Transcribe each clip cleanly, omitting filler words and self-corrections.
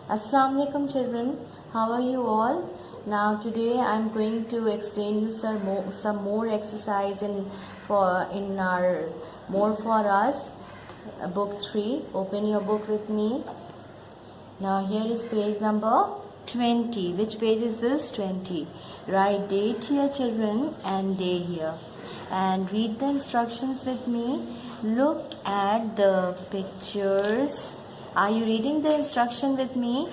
Assalamu alaikum children, how are you all? Now today I am going to explain you some more exercise in our More for Us book 3. Open your book with me. Now here is page number 20. Which page is this? 20. Write date here children and day here. And read the instructions with me. Look at the pictures. Are you reading the instruction with me?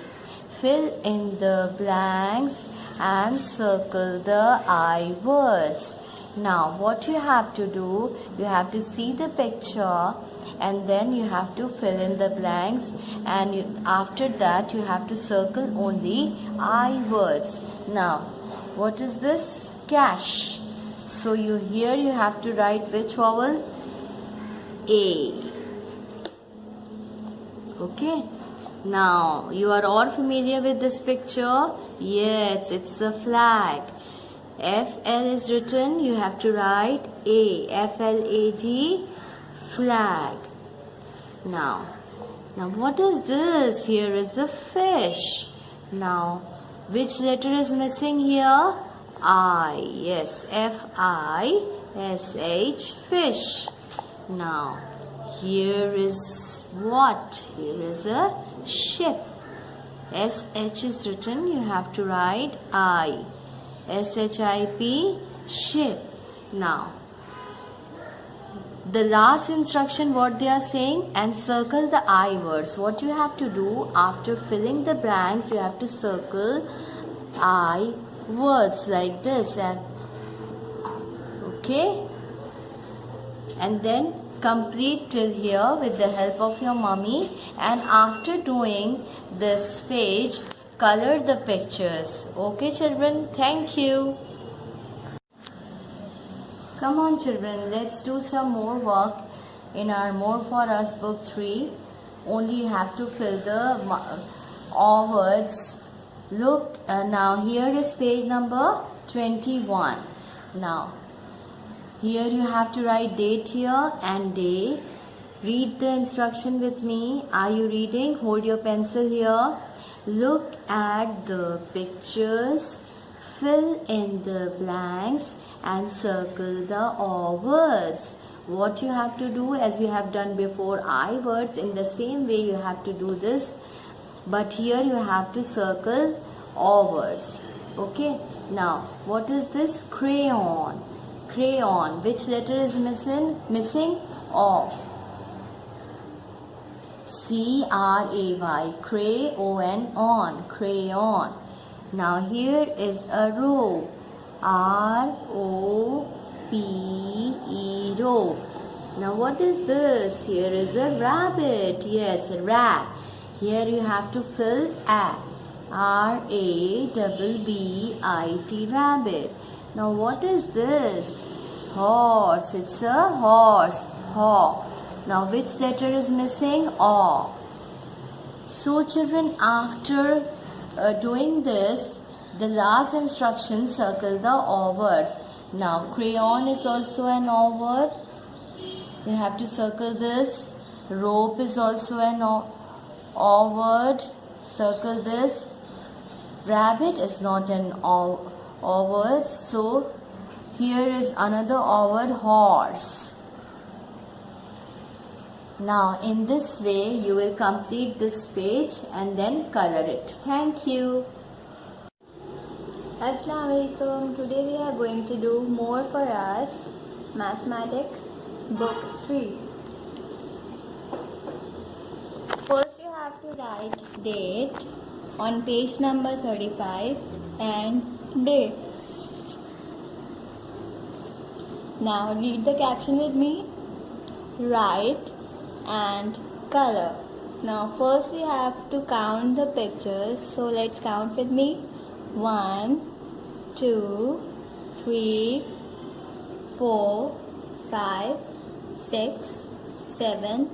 Fill in the blanks and circle the I words. Now what you have to do, you have to see the picture and then you have to fill in the blanks, and after that you have to circle only I words. Now what is this? Cash. So here you have to write which vowel? A. Okay. Now you are all familiar with this picture? Yes, it's a flag. FL is written, you have to write A. FLAG, flag. Now what is this? Here is a fish. Now which letter is missing here? I. Yes, FISH, fish. Now here is what? Here is a ship. SH is written, you have to write I. SHIP, ship. Now the last instruction, what they are saying, and circle the I words. What you have to do after filling the blanks, you have to circle I words like this, and okay, and then complete till here with the help of your mummy. And after doing this page, color the pictures. Okay children, thank you. Come on children, let's do some more work in our More for Us book 3. Only you have to fill the all words. Look, now here is page number 21. Now here you have to write date here and day. Read the instruction with me. Are you reading? Hold your pencil here. Look at the pictures. Fill in the blanks and circle the all words. What you have to do, as you have done before I words, in the same way you have to do this, but here you have to circle all words. Okay. Now what is this? Crayon. Crayon. Which letter is missing? O. CRAY. Crayon. On. Crayon. Now here is a row. ROPE. Row. Now what is this? Here is a rabbit. Yes, a rat. Here you have to fill A. RABBIT. Rabbit. Now what is this? Horse. It's a horse. Haw. Now which letter is missing? O. So children, after doing this, the last instruction, circle the O words. Now crayon is also an O word. You have to circle this. Rope is also an O word. Circle this. Rabbit is not an O word. So here is another O word, horse. Now in this way you will complete this page and then color it. Thank you. Assalamu alaikum. Today we are going to do More for Us Mathematics book 3. First you have to write date on page number 35 and day. Now read the caption with me. Write and color. Now first we have to count the pictures, so let's count with me. 1, 2, 3, 4, 5, 6, 7,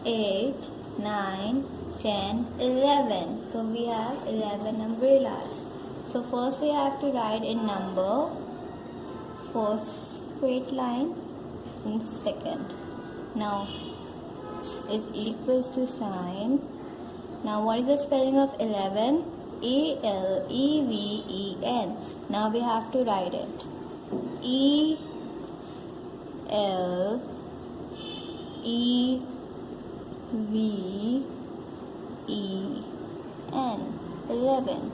8, 9, 10, 11. So we have 11 umbrellas. So first we have to write in number, first straight line and second. Now is equals to sign Now what is the spelling of 11? E-L-E-V-E-N. Now we have to write it. E-L-E-V-E-N. 11.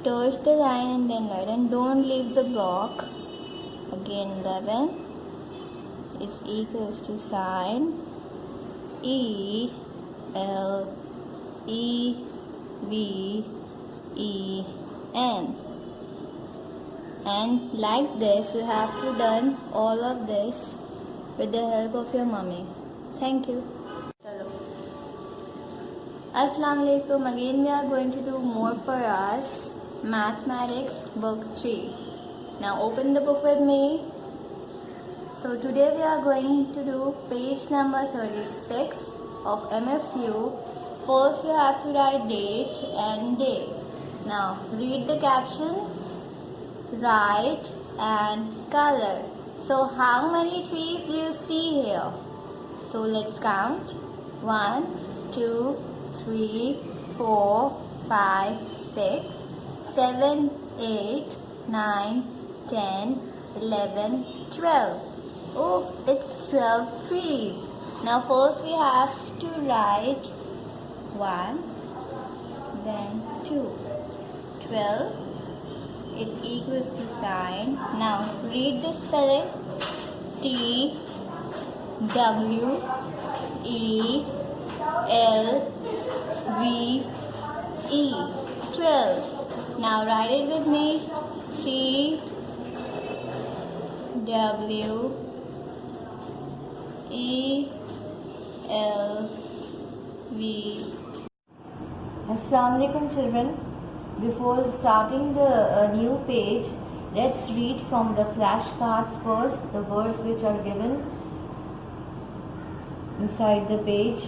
Touch the line and then write, and don't leave the block. Again, 11 is equals to sign E-L-E-V-E-N. And like this, you have to done all of this with the help of your mummy. Thank you. Assalamu alaikum. Again, we are going to do more for us. Mathematics book 3. Now open the book with me. So today we are going to do page number 36 of MFU. First you have to write date and day. Now read the caption, write and color. So how many trees do you see here? So let's count. 1, 2, 3, 4, 5, 6, 7, 8, 9, 10, 11, 12. Oh, it's 12 trees. Now first we have to write 1, then 2. 12 is equals to sign. Now read the spelling. T W E L V E. 12. Now write it with me. T W E L V. Assalamu alaikum children. Before starting the new page, let's read from the flashcards first, the words which are given inside the page.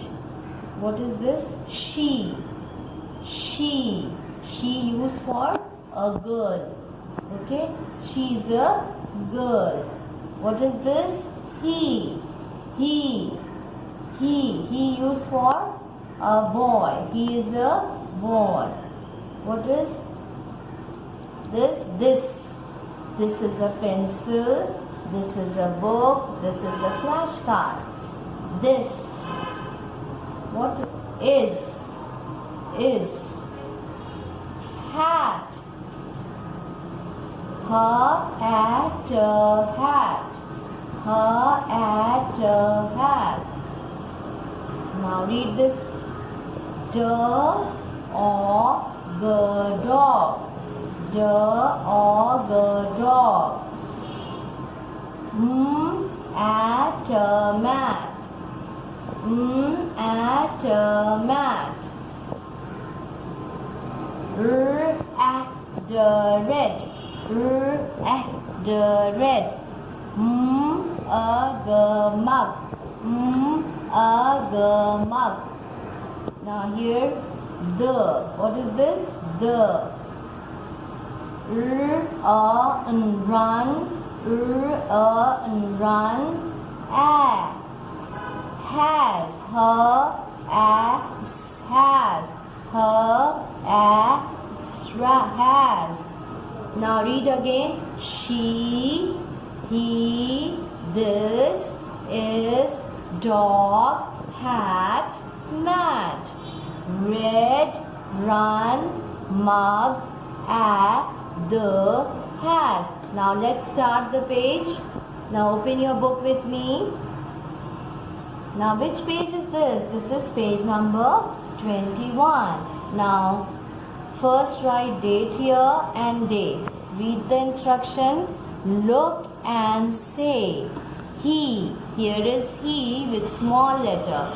What is this? She. She. She used for a girl. Okay? She is a girl. What is this? He. He. He used for a boy. He is a boy. What is this? This is a pencil. This is a book. This is a flashcard. This. What is? Hat. Her at a hat. Her at a hat. Now read this. The or the dog. The or the dog. At a mat. At a mat. At the red. At the red. The mug. The mug. Now here, the. What is this? The. And run. And run. Has. Her. Has. Her. Has. Now read again. She. He. This. Is. Dog. Hat. Mat. Red. Run. Mug. The. Has. Now let's start the page. Now open your book with me. Now which page is this? This is page number 21. Now first write date here and day. Read the instruction. Look and say. He. Here is he with small letter.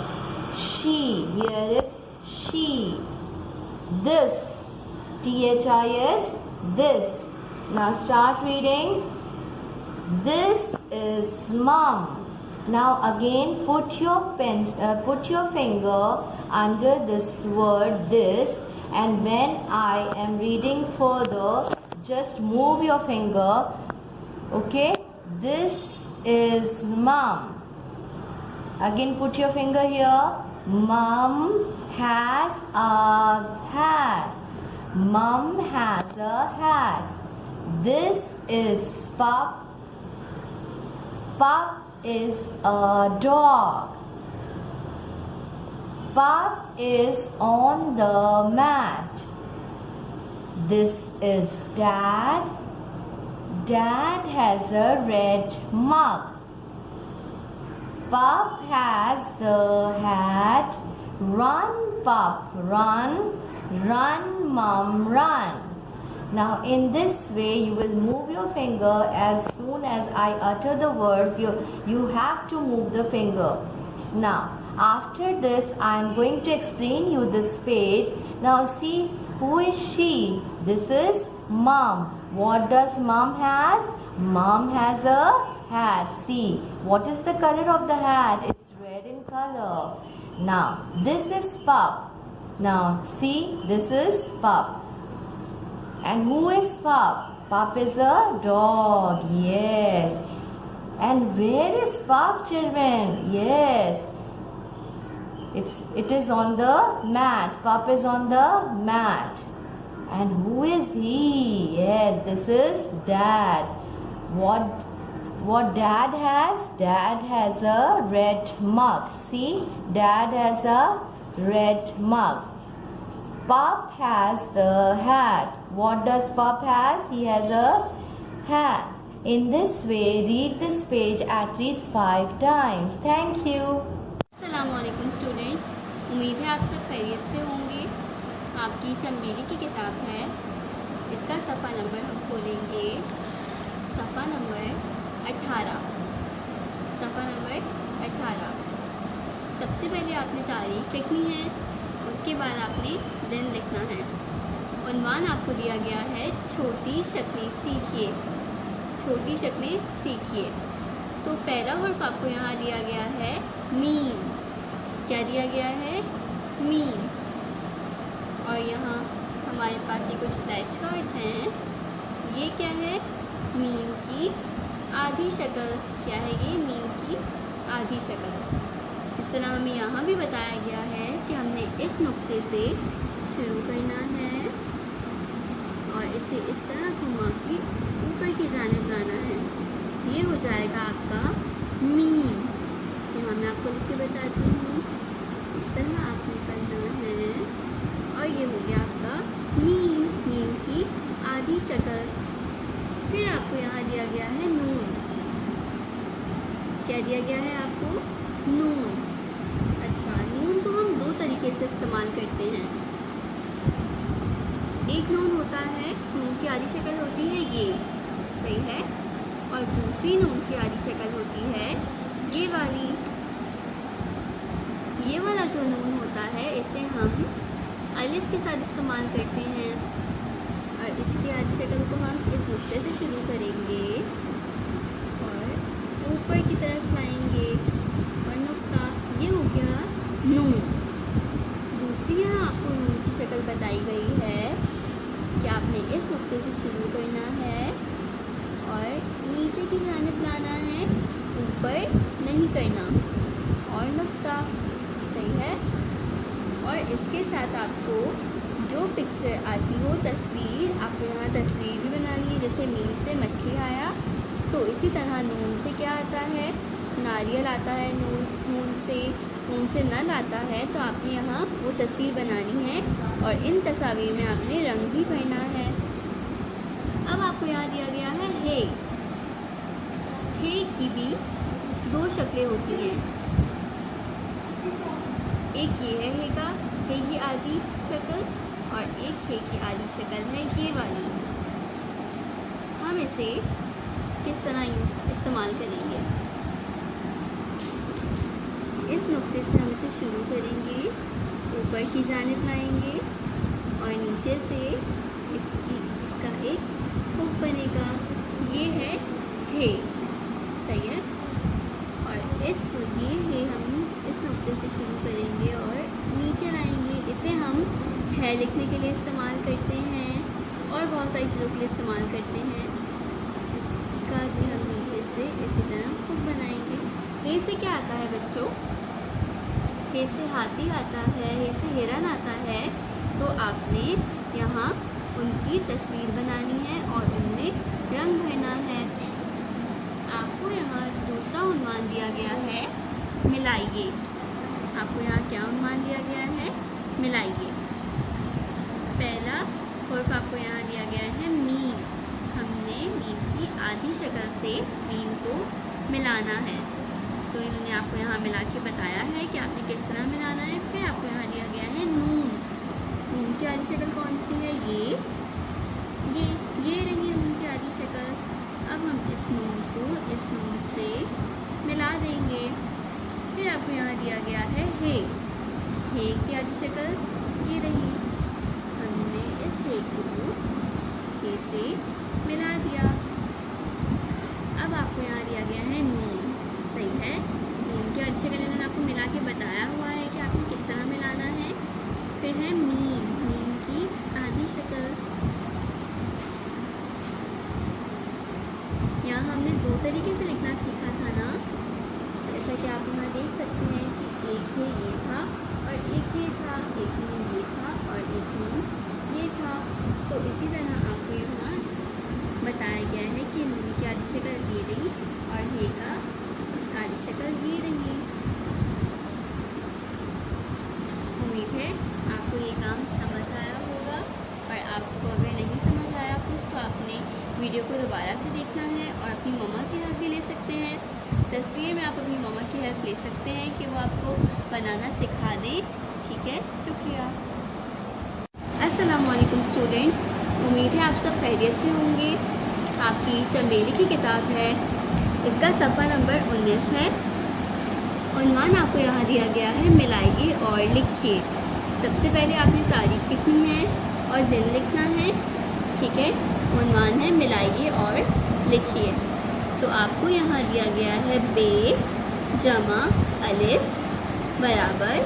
She. Here is she. This. THIS. This. Now start reading. This is mom. Now again put your finger under this word this, and when I am reading further, just move your finger. Okay? This is mom. Again put your finger here. Mum has a hat. Mum has a hat. This is Pup. Pup is a dog. Pup is on the mat. This is Dad. Dad has a red mug. Pup has the hat. Run, Pup, run. Run, Mum, run. Now in this way you will move your finger as soon as I utter the words. You have to move the finger. Now after this I am going to explain you this page. Now see, who is she? This is Mum. What does Mum has? Mum has a hat. See, what is the color of the hat? It's red in color. Now this is Pup. Now see, this is Pup. And who is Pup? Pup is a dog. Yes. And where is Pup, children? Yes. It is on the mat. Pup is on the mat. And who is he? Yes, this is Dad. What Dad has? Dad has a red mug. See, Dad has a red mug. Pup has the hat. What does Pup has? He has a hat. In this way, read this page at least 5 times. Thank you. अस्सलामुअलैकुम students, उम्मीद है आप सब खैरियत से होंगे। आपकी चंबेली की किताब है, इसका सफ़ा नंबर हम खोलेंगे। सफ़ा नंबर 18। सफ़ा नंबर 18। सबसे पहले आपने तारीख लिखनी है, उसके बाद आपने दिन लिखना है। उन्वान आपको दिया गया है छोटी शक्लें सीखिए। छोटी शक्लें सीखिए। तो पहला हर्फ आपको यहाँ दिया गया है मीम। क्या दिया गया है? मीम। और यहाँ हमारे पास ये कुछ फ्लैश कार्ड्स हैं। ये क्या है? मीम की आधी शक्ल। क्या है ये? मीम की आधी शक्ल। इस तरह हमें यहाँ भी बताया गया है कि हमने इस नुक्ते से शुरू करना है और इसे इस तरह घुमा के ऊपर की जानिब लाना है। ये हो जाएगा आपका मीम। यहाँ मैं आपको लिख के बताती हूँ। इस तरह आपने करना है और ये हो गया आपका मीम। मीम की आधी शक्ल। फिर आपको यहाँ दिया गया है नून। क्या दिया गया है आपको? नून। अच्छा, नून को हम 2 तरीके से इस्तेमाल करते हैं। एक नून होता है, नून की आधी शक्ल होती है ये, सही है। और दूसरी नून की आधी शक्ल होती है ये वाली। ये वाला जो नून होता है इसे हम अलिफ के साथ इस्तेमाल करते हैं और इसकी आधी शक्ल को हम इस नुक्ते से शुरू करेंगे और ऊपर की तरफ लाएंगे और नुक्ता। ये हो गया नून। दूसरी यहाँ आपको नून की शक्ल बताई गई है कि आपने इस नुक्ते से शुरू करना है और नीचे की जानिब लाना है, ऊपर नहीं करना। और नुक्ता, सही है। और इसके साथ आपको जो पिक्चर आती हो, तस्वीर, आपको यहाँ तस्वीर भी बनानी है। जैसे मीम से मछली आया तो इसी तरह नून से क्या आता है? नारियल आता है। नून से नल आता है। तो आपने यहाँ वो तस्वीर बनानी है और इन तस्वीर में आपने रंग भी भरना है। अब आपको यहाँ दिया गया है हे। हे की भी 2 शक्लें होती हैं। एक ये है हे का, हे की आधी शक्ल, और एक हे की आधी शक्ल है ये वाली। हम इसे किस तरह इस्तेमाल करेंगे? इस नुक्ते से हम इसे शुरू करेंगे, ऊपर की जानिब लाएंगे और नीचे से इसका एक हुक बनेगा। ये है हे, सही है। और ये हे हम इस नुक्ते से शुरू करेंगे और नीचे लाएंगे। इसे हम है लिखने के लिए इस्तेमाल करते हैं और बहुत सारी चीज़ों के लिए इस्तेमाल करते हैं। इसका भी हम नीचे से इसी तरह हुक बनाएंगे। हे से क्या आता है बच्चों? हे से हाथी आता है, हे से हिरन आता है, तो आपने यहाँ उनकी तस्वीर बनानी है और उनमें रंग भरना है। आपको यहाँ दूसरा उन्वान दिया गया है मिलाइए। आपको यहाँ क्या उन्वान दिया गया है? मिलाइए। पहला हर्फ आपको यहाँ दिया गया है मीम। हमने मीम की आधी शक्ल से मीम को मिलाना है, तो इन्होंने आपको यहाँ मिला के बताया है कि आपने किस तरह मिलाना है। फिर आपको यहाँ दिया गया है नून। नून की आधी शक्ल कौन सी है? ये रही नून की आधी शक्ल। अब हम इस नून को इस नून से मिला देंगे। फिर आपको यहाँ दिया गया है हे। हे की आधी शक्ल ये रही। हमने इस हे को हे से मिला दिया। अब आपको यहाँ दिया गया है नून। सही है, नून की आधी शक्ल इन्होंने आपको मिला के बताया हुआ है कि आपने किस तरह मिलाना है। फिर है मीम। मीम की आधी शक्ल। यहाँ हमने दो तरीके से लिखना सीखा था ना, जैसा कि आप यहाँ देख सकते हैं कि एक है ये था और एक ये था, एक नून ये था और एक नून ये था। तो इसी तरह आपको यहाँ बताया गया है कि नून की आधी शक्ल ये रही और हे का आधी शक्ल ये रही। उम्मीद है आपको ये काम समझ आया होगा, और आपको अगर नहीं समझ आया कुछ तो आपने वीडियो को दोबारा से देखना है और अपनी मम्मा की हेल्प भी ले सकते हैं। तस्वीर में आप अपनी मम्मा की हेल्प ले सकते हैं कि वो आपको बनाना सिखा दें। ठीक है, शुक्रिया। अस्सलामु अलैकुम स्टूडेंट्स, उम्मीद है आप सब खैरियत से होंगे। आपकी चंबेली की किताब है, इसका सफ़ा नंबर 19 है। उन्वान आपको यहाँ दिया गया है मिलाइए और लिखिए। सबसे पहले आपने तारीख लिखनी है और दिन लिखना है। ठीक है, उन्वान है मिलाइए और लिखिए। तो आपको यहाँ दिया गया है बे जमा अलिफ बराबर।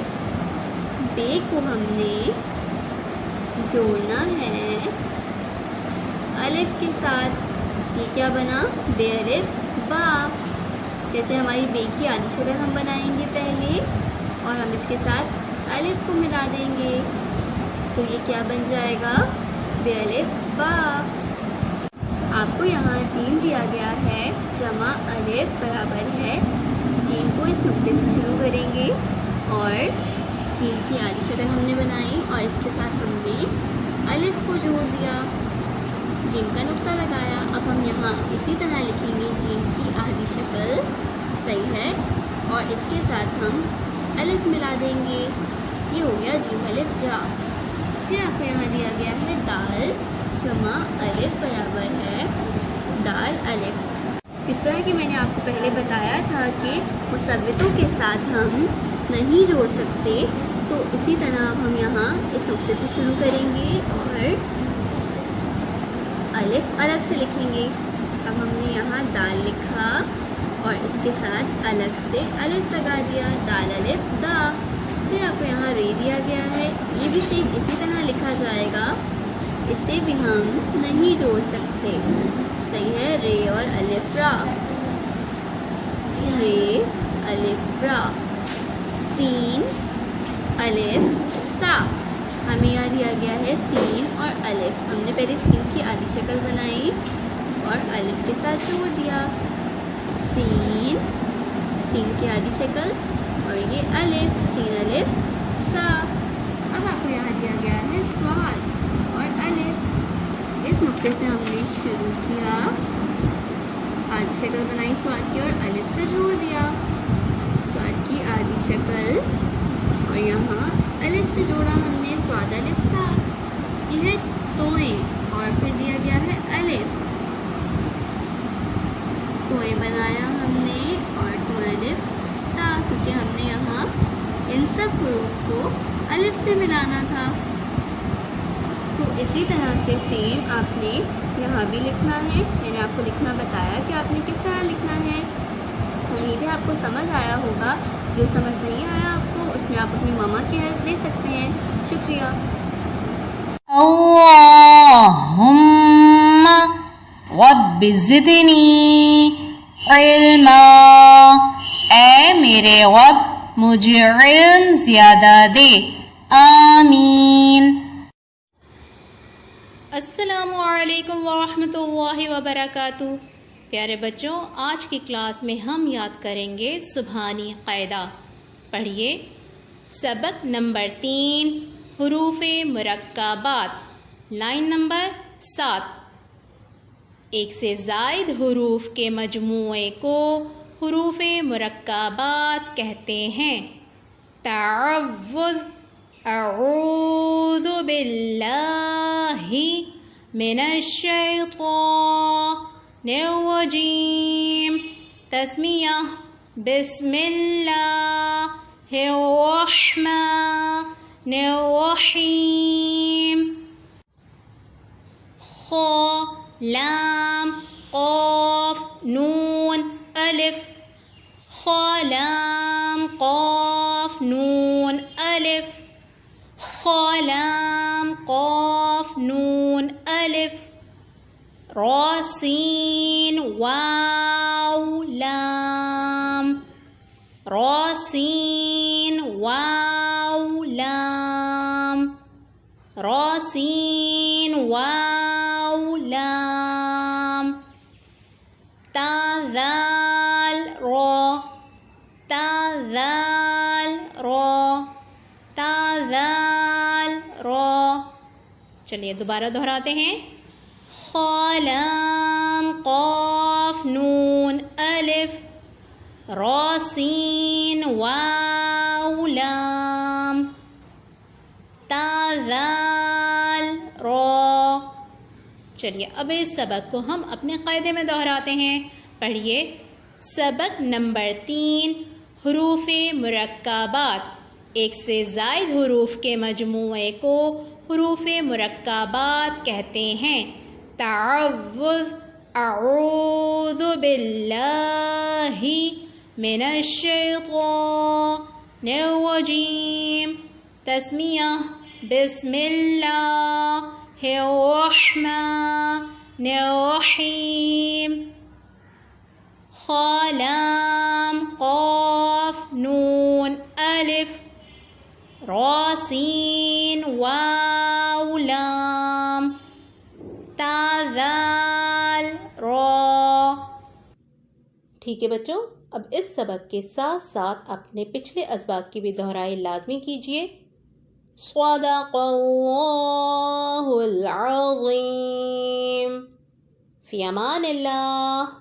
बे को हमने जोड़ना है अलिफ के साथ। ये क्या बना? बे अलिफ बा। जैसे हमारी बे की आधी शक्ल हम बनाएंगे पहले और हम इसके साथ अलिफ को मिला देंगे, तो ये क्या बन जाएगा? बे अलिफ बा। आपको यहाँ जीम दिया गया है जमा अलिफ बराबर है। जीम को इस नुक्ते से शुरू करेंगे और जीम की आधी शक्ल हमने बनाई और इसके साथ हमने अलिफ को जोड़ दिया, जीम का नुक्ता लगाया। अब हम यहाँ इसी तरह लिखेंगे जीम की आधी शक्ल। सही है, और इसके साथ हम अलिफ मिला देंगे। ये हो गया जीम अलिफ जा। फिर आपको यहाँ दिया गया है दाल जमा अलिफ बराबर है दाल अलिफ। इस तरह कि मैंने आपको पहले बताया था कि मुसव्वितों के साथ हम नहीं जोड़ सकते, तो इसी तरह हम यहाँ इस नुक्ते से शुरू करेंगे और अलिफ अलग से लिखेंगे। अब हमने यहाँ दाल लिखा और इसके साथ अलग से अलिफ लगा दिया, दाल अलिफ दा। फिर आपको यहाँ रे दिया गया है, ये भी सेम इसी तरह लिखा जाएगा, इसे भी हम नहीं जोड़ सकते। सही है, रे और अलिफ रा, रे अलिफ रा। सीन अलिफ सा। हमें यहाँ दिया गया है सीन और अलिफ। हमने पहले सीन की आधी शक्ल बनाई और अलिफ के साथ जोड़ दिया। सीन, सीन की आधी शक्ल और ये अलिफ, सीन अलिफ सा। अब आपको यहाँ दिया गया है स्वाद और अलिफ। इस नुक्ते से हमने शुरू किया, आधी शक्ल बनाई स्वाद की और अलिफ से जोड़ दिया। स्वाद की आधी शक्ल और यहाँ अलिफ से जोड़ा हमने, स्वाद अलिफ सा। यह है तोएं और फिर दिया गया है अलिफ। तोएं बनाया हमने और तोएं अलिफ ता, क्योंकि हमने यहाँ इन सब हुरूफ को अलिफ से मिलाना था। तो इसी तरह से सेम आपने यहाँ भी लिखना है। मैंने आपको लिखना बताया कि आपने किस तरह लिखना है। उम्मीद है आपको समझ आया होगा। जो समझ नहीं आया आपको, उसमें आप अपनी मामा की हेल्प ले सकते हैं। शुक्रिया। अल्लाहुम्मा रब्बि ज़िदनी इल्मा। ऐ मेरे रब मुझे इल्म ज़्यादा दे, आमीन। अस्सलामुअलैकुम वरहमतुल्लाहि वबरकातुहू। प्यारे बच्चों, आज की क्लास में हम याद करेंगे सुबहानी क़ायदा। पढ़िए सबक नंबर 3 हुरूफ़े मुरक्कबात, लाइन नंबर 7। एक से ज़ायद हुरूफ के मजमूए को हुरूफ़े मुरक्कबात कहते हैं। तअव्वुज़, अऊज़ु बिल्लाहि मिनश्शैतानिर रजीम। तस्मिया बिस्मिल्लाहिर रहमानिर रहीम। खा, लाम, क़ाफ, नून, अलिफ। खा, लाम, क़ाफ, नून, अलिफ। खा, लाम, क़ाफ, नून, अलिफ। रा, सीन, वाव, लाम। रा, सीन, वाव, लाम। रा, सीन, वाव, लाम। ता, ज़ाल, रा। ता, ज़ाल, रा। ता, ज़ाल, रा। चलिए दोबारा दोहराते हैं। खा, लाम, क़ाफ, नून, अलिफ। रा, सीन, वाव, लाम। ता, ज़ाल, रा। चलिए अब इस सबक को हम अपने क़ायदे में दोहराते हैं। पढ़िए सबक नंबर 3 हुरूफ़े मुरक्कबात। एक से ज़ायद हुरूफ के मजमूए को हुरूफ़े मुरक्कबात कहते हैं। तअव्वुज़, अऊज़ु बिल्लाहि मिनश्शैतानिर रजीम। तस्मिया बिस्मिल्लाहिर रहमानिर रहीम। खा, लाम, क़ाफ, नून, अलिफ। रा, सीन, वाव, लाम। ता, ज़ाल, रा। ठीक है बच्चों, अब इस सबक के साथ साथ अपने पिछले असबाक की भी दोहराई लाजमी कीजिए। सदक़ल्लाहुल अज़ीम। फ़ी अमानिल्लाह।